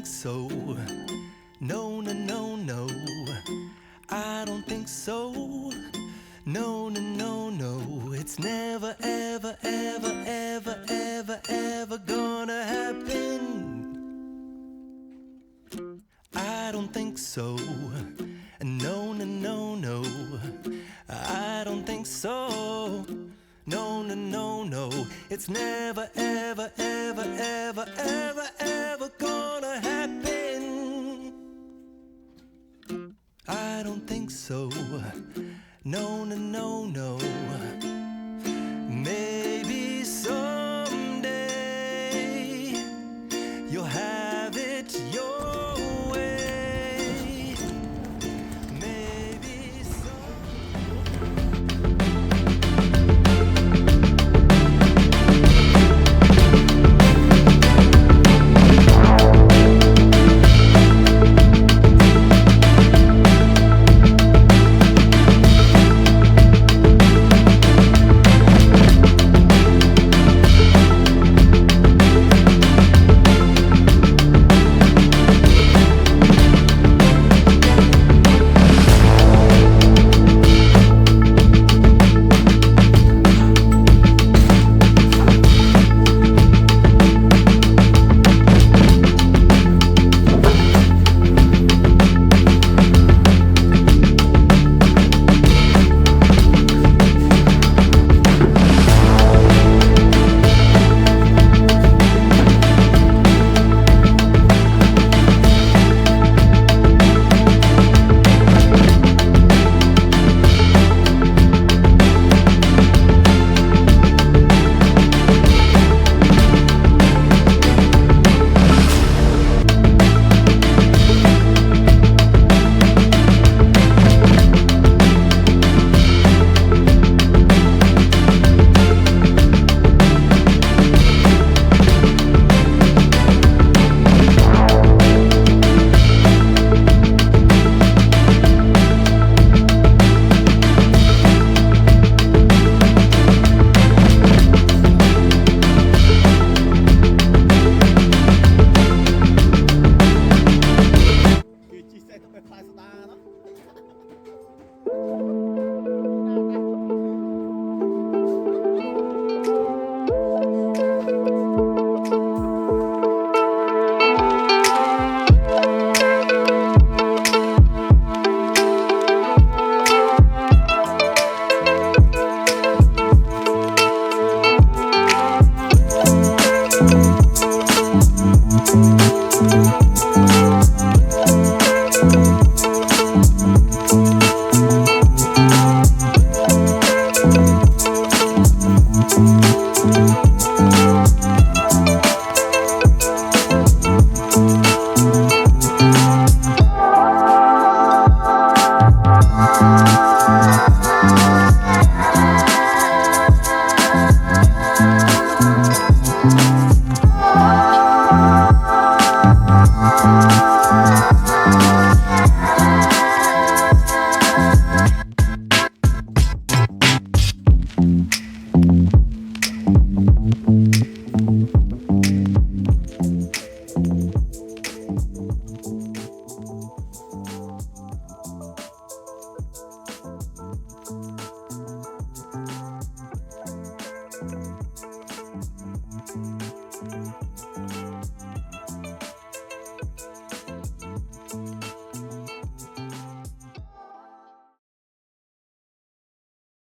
so. No, no, no, no. I don't think so. No, no, no, no. It's never, ever, ever, ever, ever, ever gonna happen. I don't think so. No, no, no, no. I don't think so. No, no, no, no. It's never, ever, ever, ever, ever, ever gonna happen. I don't think so. No, no, no, no. Maybe someday you'll have